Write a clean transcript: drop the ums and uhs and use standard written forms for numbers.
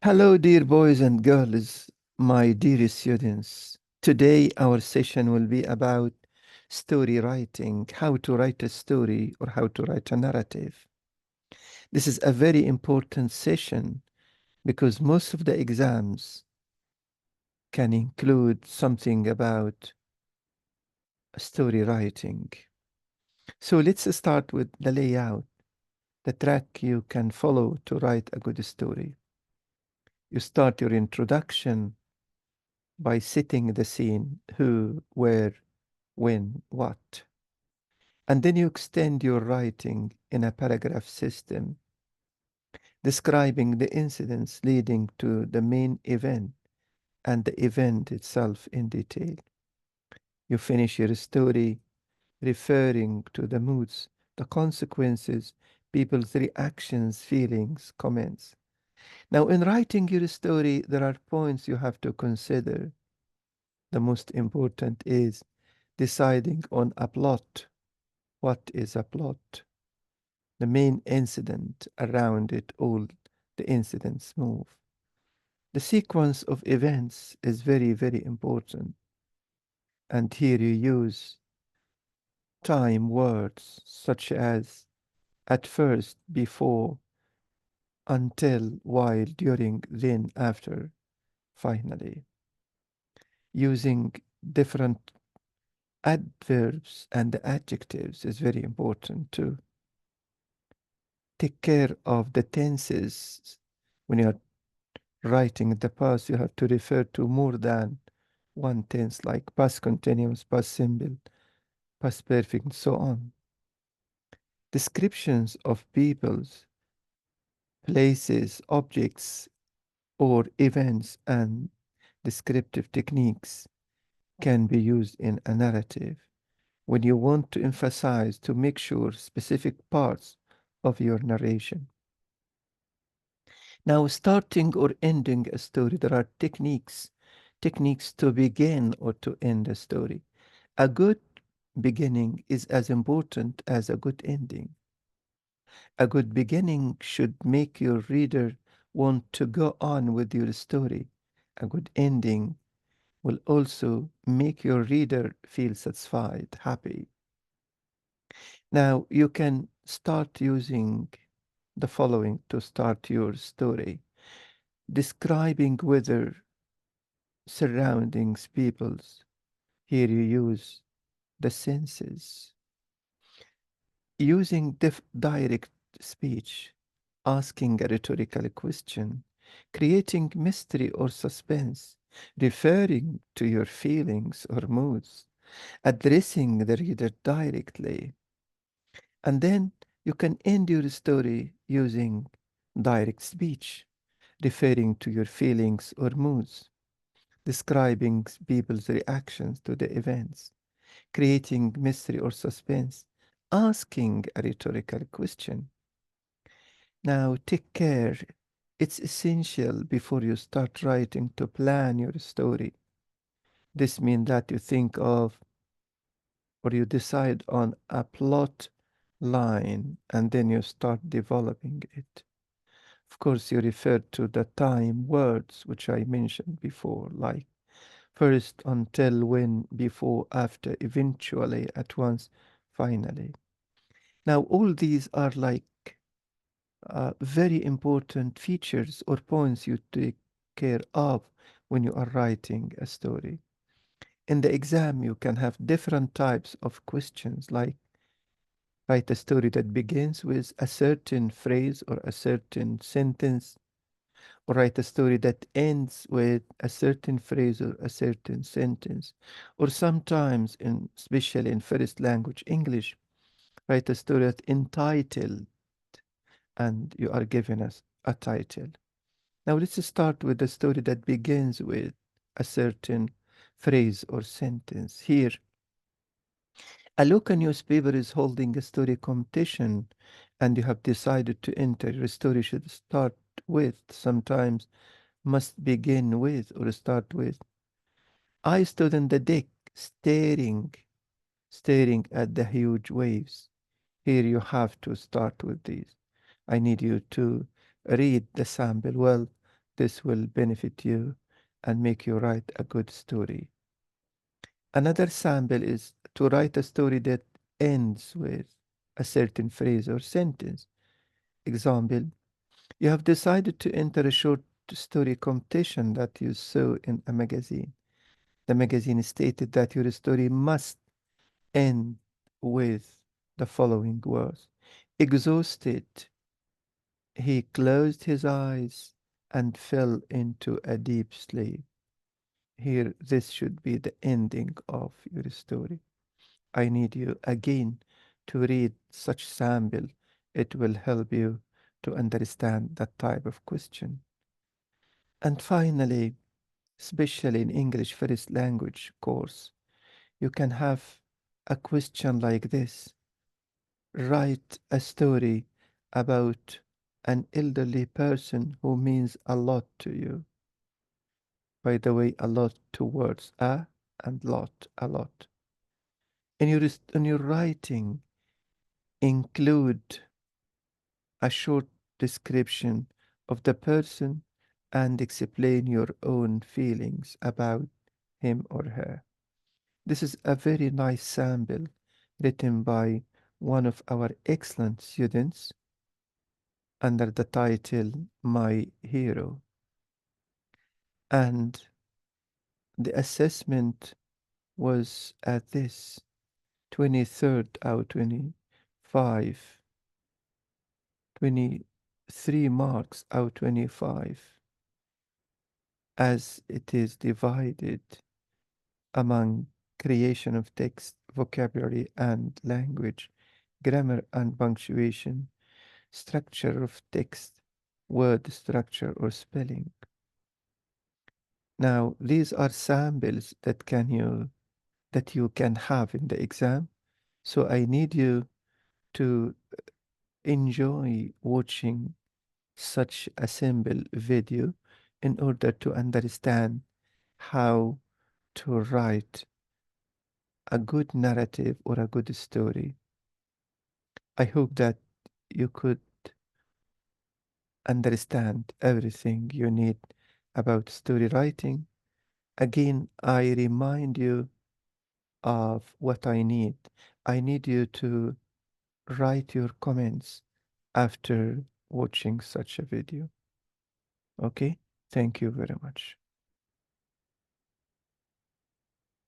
Hello, dear boys and girls, my dear students. Today, our session will be about story writing, how to write a story or how to write a narrative. This is a very important session because most of the exams can include something about story writing. So let's start with the layout, the track you can follow to write a good story. You start your introduction by setting the scene who, where, when, what. And then you extend your writing in a paragraph system, describing the incidents leading to the main event and the event itself in detail. You finish your story referring to the moods, the consequences, people's reactions, feelings, comments. Now, in writing your story, there are points you have to consider. The most important is deciding on a plot. What is a plot? The main incident around it all, the incidents move. The sequence of events is very, very important. And here you use time words such as at first, before, until, while, during, then, after, finally. Using different adverbs and adjectives is very important too. Take care of the tenses. When you are writing in the past, you have to refer to more than one tense, like past continuous, past simple, past perfect, and so on. Descriptions of peoples, places, objects, or events and descriptive techniques can be used in a narrative when you want to emphasize to make sure specific parts of your narration. Now, starting or ending a story, there are techniques to begin or to end a story. A good beginning is as important as a good ending. A good beginning should make your reader want to go on with your story. A good ending will also make your reader feel satisfied, happy. Now, you can start using the following to start your story. Describing weather, surroundings, peoples. Here you use the senses. Using direct speech, asking a rhetorical question, creating mystery or suspense, referring to your feelings or moods, addressing the reader directly. And then you can end your story using direct speech, referring to your feelings or moods, describing people's reactions to the events, creating mystery or suspense, asking a rhetorical question. Now, take care. It's essential before you start writing to plan your story. This means that you think of or you decide on a plot line and then you start developing it. Of course, you refer to the time words which I mentioned before, like first, until, when, before, after, eventually, at once, finally. Now, all these are like very important features or points you take care of when you are writing a story. In the exam, you can have different types of questions, like write a story that begins with a certain phrase or a certain sentence, or write a story that ends with a certain phrase or a certain sentence, or sometimes, especially in first language English, write a story that entitled and you are given us a title. Now let's start with a story that begins with a certain phrase or sentence. Here, a local newspaper is holding a story competition, and you have decided to enter. Your story should start with, sometimes must begin with, or start with. I stood on the deck, staring at the huge waves. Here you have to start with these. I need you to read the sample well. This will benefit you and make you write a good story. Another sample is to write a story that ends with a certain phrase or sentence. Example, you have decided to enter a short story competition that you saw in a magazine. The magazine stated that your story must end with the following words. Exhausted, he closed his eyes and fell into a deep sleep. Here, this should be the ending of your story. I need you again to read such sample. It will help you to understand that type of question. And finally, especially in English first language course, you can have a question like this. Write a story about an elderly person who means a lot to you. By the way, a lot two words, a and lot, a lot. In your writing, include a short description of the person and explain your own feelings about him or her. This is a very nice sample written by one of our excellent students under the title My Hero. And the assessment was at this 23rd out 25, 23 marks out 25, as it is divided among creation of text, vocabulary and language, grammar and punctuation, structure of text, word structure or spelling. Now, these are samples that you can have in the exam. So I need you to enjoy watching such a simple video in order to understand how to write a good narrative or a good story. I hope that you could understand everything you need about story writing. Again, I remind you of what I need. I need you to write your comments after watching such a video. Okay? Thank you very much.